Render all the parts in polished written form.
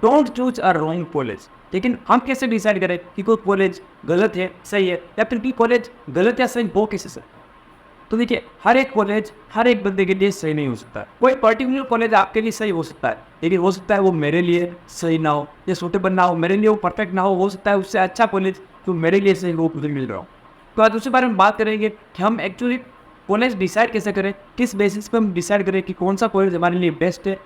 Don't choose a wrong college. लेकिन हम कैसे डिसाइड करें कि कोई कॉलेज गलत है सही है, या फिर कि कॉलेज गलत या सही हो कैसे सर? तो देखिए, हर एक कॉलेज हर एक बंदे के लिए सही नहीं हो सकता। कोई पर्टिकुलर कॉलेज आपके लिए सही हो सकता है, लेकिन हो सकता है वो मेरे लिए सही ना हो, या सूटेबल ना हो, मेरे लिए वो परफेक्ट ना हो सकता है उससे अच्छा कॉलेज जो मेरे लिए सही वो मुझे मिल रहा हो। तो आज उसी बारे में बात करेंगे कि हम एक्चुअली कॉलेज डिसाइड कैसे करें, किस बेसिस पे हम डिसाइड करें कि कौन सा कॉलेज हमारे लिए बेस्ट है,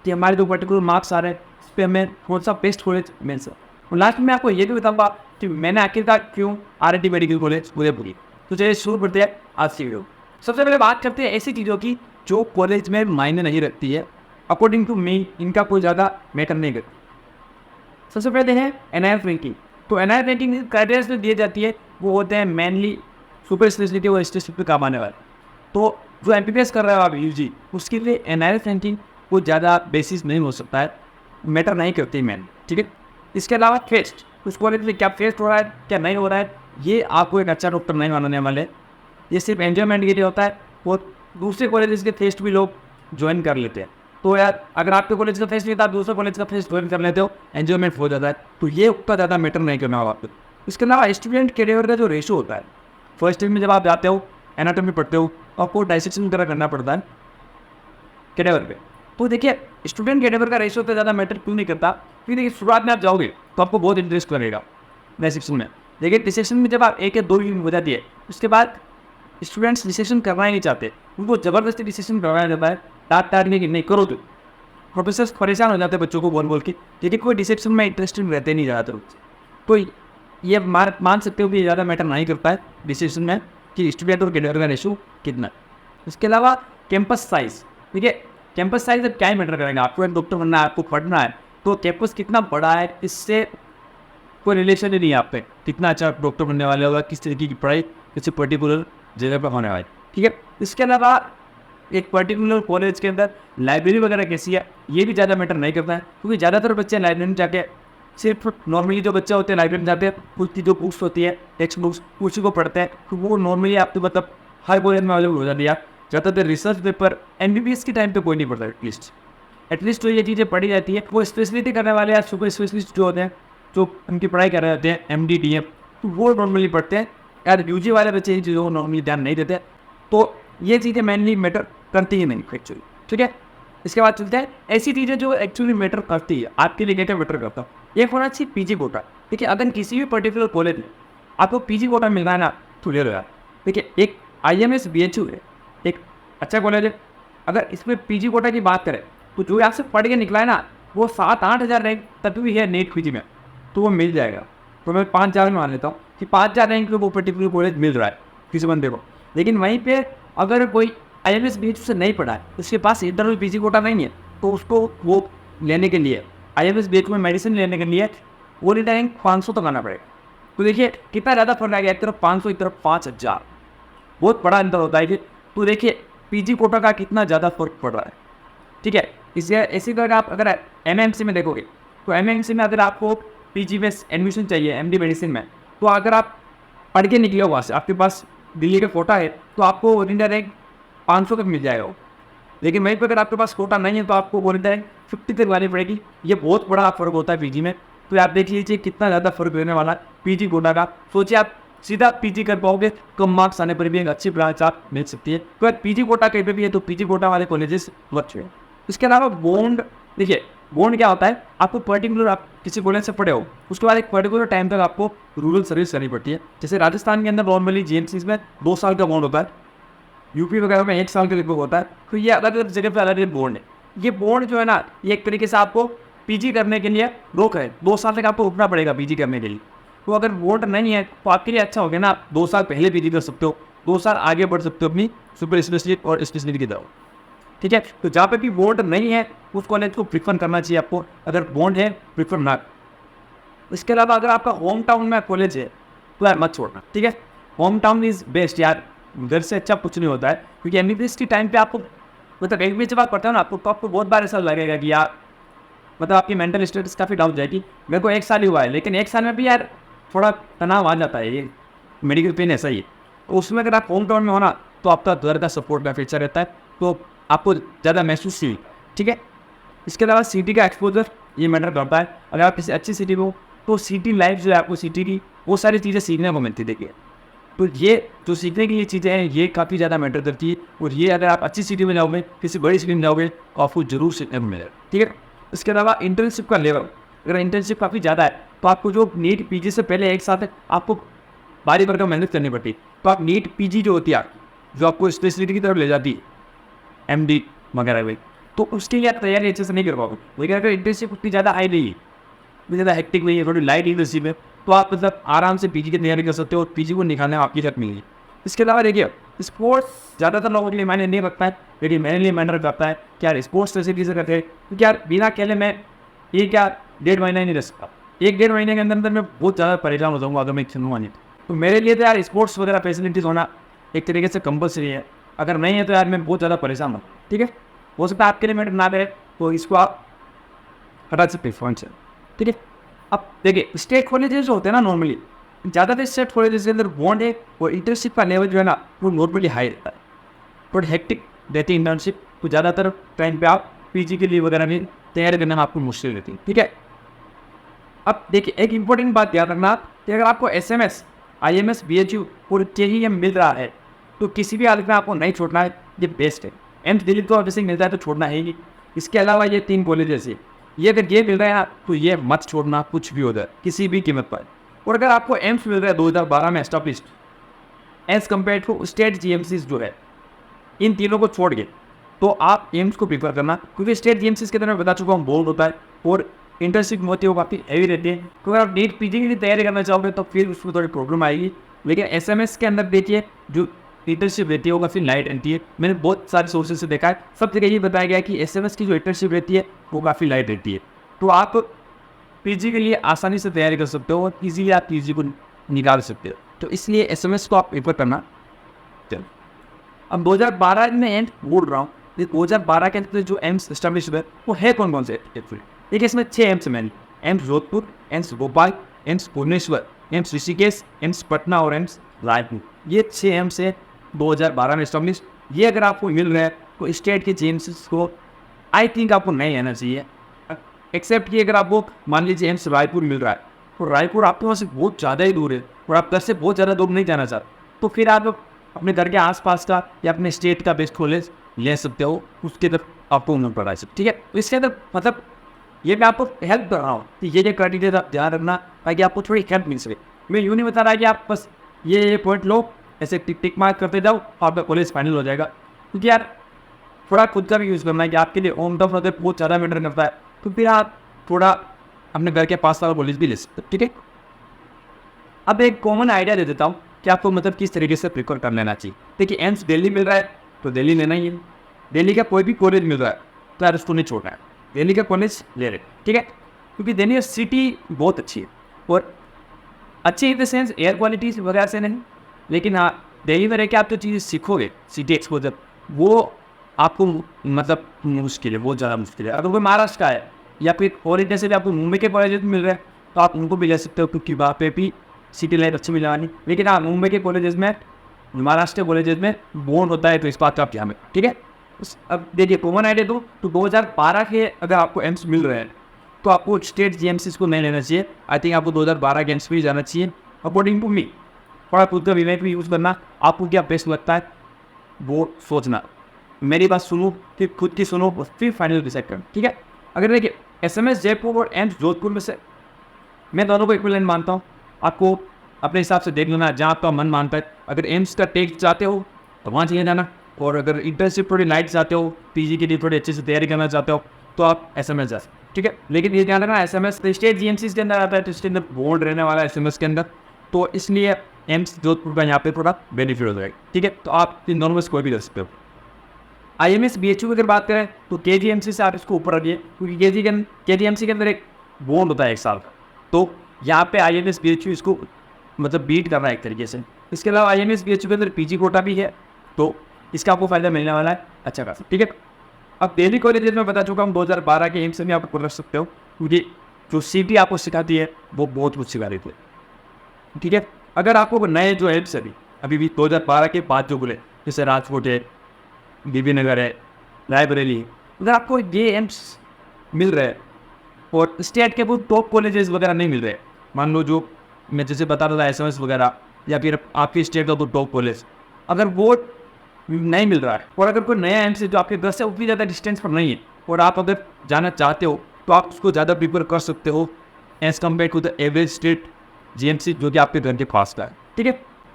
कि हमारे जो पर्टिकुलर मार्क्स आ रहे हैं उस पर हमें कौन सा बेस्ट कॉलेज मिल सकता है। और लास्ट में आपको ये भी बताऊंगा कि मैंने आखिरकार क्यों RIT मेडिकल कॉलेज पूरे पूरी। तो चलिए शुरू करते हैं आज की वीडियो। सबसे पहले बात करते हैं ऐसी चीज़ों की जो कॉलेज में मायने नहीं रखती है, अकॉर्डिंग टू मी इनका कोई ज़्यादा मैटर नहीं करती। सबसे पहले है NIRF रैंकिंग। तो NIRF रैंकिंग क्राइटेरिया जो दी जाती है वो होते हैं मेनली सुपर स्पेशलिटी और स्पेशलिटी पे काम आने वाले। तो जो MBBS कर रहे हो आप UG, उसके लिए NIRF रैंकिंग को ज़्यादा बेसिस नहीं हो सकता है, मैटर नहीं करती मैन, ठीक है। इसके अलावा फेस्ट, उस कॉलेज में क्या फेस्ट हो रहा है क्या नहीं हो रहा है, ये आपको एक अच्छा डॉक्टर नहीं बनाने वाले। ये सिर्फ एन्जॉयमेंट के लिए होता है, वो दूसरे कॉलेज के फेस्ट भी लोग ज्वाइन कर लेते हैं। तो यार अगर आपके कॉलेज का फेस्ट नहीं था, आप दूसरे कॉलेज का फेस्ट ज्वाइन कर लेते हो, एन्जॉयमेंट हो जाता है, तो ये उतना ज़्यादा मैटर नहीं करना होगा आपको। इसके अलावा स्टूडेंट कैरियर का जो रेशो होता है, फर्स्ट ईयर में जब आप जाते हो एनाटॉमी पढ़ते हो, आपको डाइसेक्शन वगैरह करना पड़ता है कैडेवर पे। तो देखिए स्टूडेंट कैडेवर का रेशियो तो ज़्यादा मैटर क्यों नहीं करता, क्योंकि देखिए शुरुआत में आप जाओगे तो आपको बहुत इंटरेस्ट लगेगा डाइसेक्शन में। देखिए डिसेक्शन में जब आप 1 या 2 यूनिट हो जाती है, उसके बाद स्टूडेंट्स डिसेक्शन करना ही नहीं चाहते, उनको ज़बरदस्ती डिसेक्शन करवाया जाता है, डांट के कि नहीं करो। तो प्रोफेसर परेशान हो जाते हैं बच्चों को बोल के, लेकिन कोई डिसेक्शन में इंटरेस्टेड रहते नहीं ज़्यादातर। तो ये मान सकते हो कि ज़्यादा मैटर नहीं करता है डिसेक्शन में कि स्टूडेंट और कैडेवर का रेशो कितना। इसके अलावा कैंपस साइज, देखिए कैंपस साइज अब क्या ही मैटर करेगा, आपको एक डॉक्टर बनना है, आपको पढ़ना है, तो कैंपस कितना बड़ा है इससे कोई रिलेशन ही नहीं है आप पे, कितना अच्छा डॉक्टर बनने वाले होगा, किस तरीके की पढ़ाई किसी पर्टिकुलर जगह पर होने वाली, ठीक है। इसके अलावा एक पर्टिकुलर कॉलेज के अंदर लाइब्रेरी वगैरह कैसी है ये भी ज़्यादा मैटर नहीं करता है, क्योंकि ज़्यादातर बच्चे लाइब्रेरी में जाके सिर्फ नॉर्मली जो बच्चे होते हैं लाइब्रेरी में जाते हैं, उसकी जो बुक्स होती है टेक्स्ट बुक्स उसी को पढ़ते हैं, तो वो नॉर्मली आपको मतलब हर कॉलेज में अवेलेबल हो जाती है। ज़्यादातर रिसर्च पेपर MBBS के टाइम पे कोई नहीं पढ़ता, एटलीस्ट तो ये चीज़ें पढ़ी जाती है। वो स्पेशलिटी करने वाले या सुपर स्पेशलिस्ट जो होते हैं, जो उनकी पढ़ाई कर रहे होते हैं MD DM, तो वो नॉर्मली पढ़ते हैं। यार UG वाले बच्चे इन चीज़ों को नॉर्मली ध्यान नहीं देते, तो ये चीज़ें मेनली मैटर करती ही नहीं एक्चुअली, ठीक है। इसके बाद चलते हैं ऐसी चीज़ें जो एक्चुअली मैटर करती है आपके लिए, क्या मैटर करता है। एक होना चाहिए PG कोटा। देखिए अगर किसी भी पर्टिकुलर कॉलेज में आपको PG कोटा मिल रहा है ना, तो ले लो यार। देखिए एक IMS BHU है, एक अच्छा कॉलेज है। अगर इसमें PG कोटा की बात करें तो जो आपसे पढ़ के निकला है ना, वो 7-8 हज़ार रैंक तक भी है नेट PG में, तो वो मिल जाएगा। तो मैं 5,000 में मान लेता हूँ कि 5,000 रैंक में वो पर्टिकुलर कॉलेज मिल रहा है किसी बंदे को। लेकिन वहीं पे अगर कोई IMS BHU से नहीं पढ़ा है, उसके पास इंटरनल PG कोटा नहीं है, तो उसको वो लेने के लिए IMS BHU में मेडिसिन लेने के लिए वो रैंक 500 तक आना पड़ेगा। तो देखिए कितना ज़्यादा फर्क आ गया, एक तरफ 500 एक तरफ 5,000, बहुत बड़ा अंतर होता है। तो देखिए PG कोटा का कितना ज़्यादा फर्क पड़ रहा है, ठीक है। इसलिए ऐसी अगर आप अगर MMC में देखोगे, तो MMC में अगर आपको PG में एडमिशन चाहिए MD मेडिसिन में, तो अगर आप पढ़ के निकले हो वहाँ से, आपके पास दिल्ली का कोटा है, तो आपको ऑल इंडिया रैंक 500 तक मिल जाएगा। लेकिन वहीं पर अगर आपके पास कोटा नहीं है, तो आपको ऑल इंडिया रैंक 50 तक लानी पड़ेगी। ये बहुत बड़ा फ़र्क होता है PG में। तो आप देख लीजिए कितना ज़्यादा फर्क होने वाला है PG कोटा का। सोचिए आप सीधा PG कर पाओगे, कम मार्क्स आने पर भी एक अच्छी ब्रांच आप मिल सकती है। तो अगर PG कोटा कहीं पर भी है तो PG कोटा वाले कॉलेजेस अच्छे हैं। इसके अलावा बॉन्ड, देखिए बॉन्ड क्या होता है, आपको पर्टिकुलर आप किसी कॉलेज से पढ़े हो, उसके बाद एक पर्टिकुलर टाइम तक आपको रूरल सर्विस करनी पड़ती है। जैसे राजस्थान के अंदर नॉर्मली GMCs में 2 साल का बॉन्ड होता है, UP वगैरह में 1 साल का लगभग होता है। तो ये अलग अलग जगह पर अलग अलग बॉन्ड है। ये बॉन्ड जो है ना, ये एक तरीके से आपको PG करने के लिए रोक है, 2 साल तक आपको रुकना पड़ेगा PG करने के लिए। तो अगर बॉन्ड नहीं है तो आपके लिए अच्छा हो गया ना, आप 2 साल पहले PG कर सकते हो, 2 साल आगे बढ़ सकते हो अपनी सुपर स्पेशलिटी और स्पेशलिटी की तरफ, ठीक है। तो जहाँ पे भी बॉन्ड नहीं है उस कॉलेज को प्रिफर करना चाहिए आपको, अगर बॉन्ड है प्रिफर ना। इसके अलावा अगर आपका होम टाउन में कॉलेज है तो यार मत छोड़ना, ठीक है। होम टाउन इज़ बेस्ट यार, घर से अच्छा कुछ नहीं होता है। क्योंकि MBBS के टाइम पे आपको मतलब MBBS जब आप पढ़ते हो ना, आपको बहुत बार ऐसा लगेगा कि यार मतलब आपकी मेंटल स्टेटस काफ़ी डाउन जाएगी। मेरे को 1 साल ही हुआ है, लेकिन 1 साल में भी यार थोड़ा तनाव आ जाता है, ये मेडिकल पेन ऐसा ही है। तो उसमें अगर आप होम टाउन में हो ना, तो आपका घर का सपोर्ट काफ़ी रहता है, तो आपको ज़्यादा महसूस ही, ठीक है। इसके अलावा सिटी का एक्सपोजर ये मैटर करता है। अगर आप किसी अच्छी सिटी में हो तो सिटी लाइफ जो है आपको सिटी की वो सारी चीज़ें सीखने को मिलती देखिए। तो ये जो सीखने की ये चीज़ें हैं ये काफ़ी ज़्यादा मैटर करती है, और ये अगर आप अच्छी सिटी में जाओगे, किसी बड़ी सिटी में जाओगे तो आपको जरूर सीखने को मिलेगा, ठीक है। इसके अलावा इंटर्नशिप का लेवल, अगर इंटर्नशिप काफ़ी ज़्यादा है तो आपको जो नीट पीजी से पहले एक साथ आपको बारी भर का मेहनत करनी पड़ती है। तो आप नीट पीजी जो होती है आपकी, जो आपको स्पेशलिटी की तरफ ले जाती है, एमडी वगैरह वही, तो उसके लिए आप तैयारी अच्छे से नहीं कर पाओगे। लेकिन अगर इंटर्नशिप उतनी ज़्यादा हाई नहीं है, इतनी ज़्यादा हेक्टिक नहीं है, थोड़ी लाइट इंटर्नशिप है, तो आप मतलब आराम से पीजी की तैयारी कर सकते हो और पीजी को निकालने में आपकी हेल्प मिलेगी। इसके अलावा देखिए स्पोर्ट्स ज़्यादातर लोगों के लिए मायने नहीं रखता है, लेकिन मेरे लिए मैटर करता है कि यार स्पोर्ट्स फैसिलिटीज करते हैं, क्योंकि यार बिना खेले मैं ये क्या 1.5 महीना ही नहीं रह सकता। 1-1.5 महीने के अंदर मैं बहुत ज़्यादा परेशान हो जाऊँगा अगर मैं खेलूँगा नहीं। तो मेरे लिए तो यार स्पोर्ट्स वगैरह फैसिलिटीज़ होना एक तरीके से कंपलसरी है। अगर नहीं है तो यार मैं बहुत ज़्यादा परेशान हूँ, ठीक है। हो सकता है आपके लिए मैटर ना करे तो इसको आप हटा सकते हैं से, ठीक है। अब देखिए स्टेट कॉलेजेस जो होते हैं ना, नॉर्मली ज़्यादातर स्टेट कॉलेजेस के अंदर बॉन्ड है और इंटर्नशिप का लेवल जो है ना वो नॉर्मली हाई रहता है। थोड़ी हेक्टिक रहती है इंटर्नशिप, तो ज़्यादातर टाइम पे आप पीजी के लिए वगैरह में तैयारी करना आपको मुश्किल रहती है, ठीक है। अब देखिए एक इंपॉर्टेंट बात याद रखना कि अगर आपको एसएमएस, आईएमएस, बीएचयू और जेईएम मिल रहा है तो किसी भी हालत में आपको नहीं छोड़ना है, ये बेस्ट है। एम्स दिल्ली तो वैसे मिलता है तो छोड़ना है ही। इसके अलावा ये 3 कॉलेजेस है, ये अगर ये मिल रहा है ना तो ये मत छोड़ना कुछ भी हो जाए किसी भी कीमत पर। और अगर आपको एम्स मिल रहा है 2012 में established as compare to state GMCs जो है, इन तीनों को छोड़ के तो आप एम्स को प्रीफर करना, क्योंकि स्टेट जीएमसीज के अंदर मैं बता चुका हूँ बोर्ड होता है और इंटर्नशिप होती है वो काफ़ी हैवी रहती है। तो अगर आप नीट पीजी की तैयारी करना चाहोगे तो फिर उसमें थोड़ी प्रॉब्लम आएगी। लेकिन एसएमएस के अंदर देखिए जो इंटर्नशिप रहती है वो काफ़ी लाइट रहती है। मैंने बहुत सारे सोर्सेज से देखा है, सब जगह ये बताया गया है कि एसएमएस की जो इंटर्नशिप रहती है वो काफ़ी लाइट रहती है। तो आप पीजी के लिए आसानी से तैयारी कर सकते हो और ईजीली आप पीजी को निकाल सकते हो। तो इसलिए एसएमएस को आप प्रेफर करना। चलो अब 2012 में एंड बोल रहा हूँ, 2012 के अंदर जो एम्स एस्टैब्लिश हुए वो है कौन कौन से? देखिए इसमें 6 एम्स मैंने, एम्स जोधपुर, एम्स भोपाल, एम्स भुवनेश्वर, एम्स ऋषिकेश, एम्स पटना और एम्स रायपुर। ये 6 एम्स है 2012 में एस्टैब्लिश। ये अगर आपको मिल रहा है तो स्टेट के जेम्स को आई थिंक आपको नहीं आना चाहिए, एक्सेप्ट कि अगर आपको मान लीजिए एम्स रायपुर मिल रहा है तो रायपुर आपके वहाँ से बहुत ज़्यादा ही दूर है और आप घर से बहुत ज़्यादा दूर नहीं जाना चाहते, तो फिर आप अपने घर के आसपास का या अपने स्टेट का बेस्ट कॉलेज ले सकते हो, उसके तरफ आपको उन्होंने पढ़ाई सकते। ठीक है, तो इसके अंदर मतलब ये मैं आपको हेल्प कर रहा हूँ कि ये क्राइटेरिया आप ध्यान रखना ताकि आपको थोड़ी हेल्प मिल सके। मैं यूँ नहीं बता रहा कि आप बस ये पॉइंट लो, ऐसे टिक मार्क करते जाओ आपका कॉलेज फाइनल हो जाएगा, क्योंकि यार थोड़ा खुद का भी यूज़ करना है कि आपके लिए होम टाउन अगर बहुत ज़्यादा मैटर करता है तो फिर आप थोड़ा अपने घर के पास वाला कॉलेज भी ले सकते हो। ठीक है, अब एक कॉमन आइडिया दे देता हूँ कि आपको मतलब किस तरीके से प्रिफर कर लेना चाहिए। देखिए एम्स दिल्ली मिल रहा है तो दिल्ली लेना ही है, दिल्ली का कोई भी कॉलेज मिल रहा है तो यार उसको नहीं छोड़ना है, दिल्ली का कॉलेज ले रहे। ठीक है, क्योंकि दिल्ली सिटी बहुत अच्छी है और अच्छी in the sense air quality वगैरह से नहीं, लेकिन हाँ दिल्ली में रह के आप जो चीज़ें सीखोगे सिटी एक्सपोजर वो आपको मतलब मुश्किल है, बहुत ज़्यादा मुश्किल है। अगर कोई महाराष्ट्र का है या फिर और इंडिया से भी आपको मुंबई के कॉलेज मिल रहे हैं तो आप उनको भी ले सकते हो, क्योंकि वहाँ पे भी सिटी लाइफ अच्छी मिलने वाली। लेकिन हाँ मुंबई के कॉलेजेस में, महाराष्ट्र के कॉलेजेस में बोर्ड होता है तो इस बात का आप ध्यान रखें। ठीक है, अब देखिए कॉमन आइडिया दो तो 2012 के अगर आपको एम्स मिल रहे हैं तो आपको स्टेट जीएमसीज को नहीं लेना चाहिए। आई थिंक आपको 2012 के एम्स पे ही जाना चाहिए अकॉर्डिंग टू मी। थोड़ा खुद का विवेक भी यूज़ करना, आपको क्या बेस्ट लगता है वो सोचना। मेरी बात सुनो, फिर खुद की सुनो, फिर फाइनल डिसाइड करना। ठीक है, अगर देखिए एसएमएस जयपुर और एम्स जोधपुर में से मैं दोनों को इक्विवेलेंट मानता हूँ, आपको अपने हिसाब से देख लेना जहाँ आपका मन मानता है। अगर एम्स का टेक चाहते हो तो वहाँ चले जाना, और अगर इंटर्नशिप थोड़ी लाइट चाहते हो, पीजी के लिए थोड़ी अच्छे से तैयारी करना चाहते हो तो आप एसएमएस जा सकते। ठीक है, लेकिन ये ध्यान रखना एसएमएस स्टेट जीएमसी के अंदर आता है तो इसके अंदर बोर्ड रहने वाला है एसएमएस के अंदर, तो इसलिए एम्स जोधपुर का यहाँ पे थोड़ा बेनिफिट हो जाएगा। ठीक है, तो आप इन दोनों में से कोई भी कर सकते हो। आईएमएस बीएचयू की अगर बात करें तो केजीएमसी से आप इसको ऊपर रखिए, क्योंकि केजीएमसी के अंदर एक बोर्ड होता है 1 साल का, तो यहाँ पे आईएमएस बीएचयू इसको मतलब बीट कर रहा है एक तरीके से। इसके अलावा आईएमएस बीएचयू के अंदर पीजी कोटा भी है तो इसका आपको फायदा मिलने वाला है अच्छा खासा। ठीक है, अब दिल्ली कॉलेज में बता चुका हूँ 2012 के एम्स में आप रख सकते हो, क्योंकि जो सिटी आपको सिखाती है वो बहुत कुछ सिखा रही थी। ठीक है, अगर आपको नए जो एम्स अभी भी 2012 के बाद जो खुले, जैसे राजकोट है, बीबी नगर है, रायबरेली, अगर आपको ये एम्स मिल रहे हैं और स्टेट के वो टॉप कॉलेजेस वगैरह नहीं मिल रहे। मान लो जो मैं जैसे बता रहा था SMS वगैरह, या फिर आपकी स्टेट का वो टॉप कॉलेज, अगर वो नहीं मिल रहा है, और अगर कोई नया एम्स है जो आपके घर से उतनी ज़्यादा डिस्टेंस पर नहीं है, और आप अगर जाना चाहते हो तो आप उसको ज़्यादा प्रीफर कर सकते हो as compare to the average state GMC जो कि आपके घर के पास का है। ठीक है,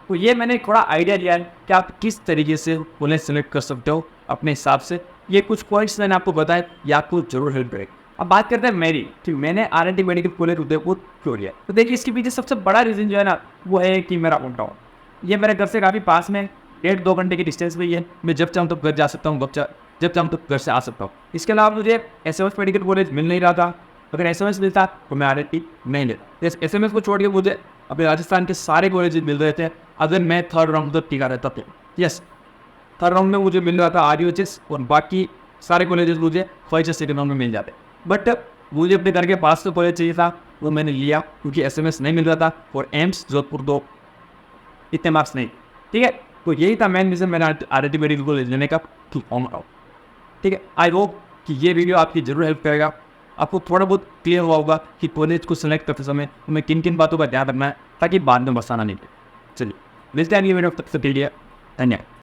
तो ये मैंने थोड़ा आइडिया लिया है कि आप किस तरीके से कॉलेज सेलेक्ट कर सकते हो अपने हिसाब से। ये कुछ पॉइंट्स मैंने आपको बताए, ये आपको जरूर हेल्प करेगा। अब बात करते हैं मेरी, ठीक, मैंने RNT मेडिकल कॉलेज उदयपुर क्यों लिया। तो देखिए इसके पीछे सबसे बड़ा रीज़न जो है ना, वो है कि मेरा होम टाउन। ये मेरे घर से काफ़ी पास में, 1-2 घंटे की डिस्टेंस पे ही है। मैं जब चाहूँ तब घर जा सकता हूँ, जब चाहूँ तब घर से आ सकता हूँ। इसके अलावा मुझे SMS मेडिकल कॉलेज मिल नहीं रहा था। अगर SMS मिलता तो मैं RNT नहीं लेता। इस SMS को छोड़ के मुझे अपने राजस्थान के सारे कॉलेज मिल रहे थे अगर मैं थर्ड राउंड तक टिका रहता था। यस, थर्ड राउंड में मुझे मिल रहा था RUHS, और बाकी सारे कॉलेजेस मुझे फर्स्ट या सेकंड राउंड में मिल जाते। बट मुझे अपने घर के पास तो कॉलेज चाहिए था, वो मैंने लिया क्योंकि SMS नहीं मिल रहा था, और एम्स जोधपुर तो इतने मार्क्स नहीं। ठीक है, तो यही था मेन रीज़न मैंने RNT मेडिकल कॉलेज लेने का फॉर्म रहा। ठीक है, आई होप कि ये वीडियो आपकी जरूर हेल्प करेगा। आपको थोड़ा बहुत क्लियर हुआ होगा कि कॉलेज को सिलेक्ट करते समय हमें किन किन बातों का ध्यान रखना है ताकि बाद में बसाना नहीं पड़े। चलिए मिलते हैं अगली वीडियो, तब तक के लिए धन्यवाद।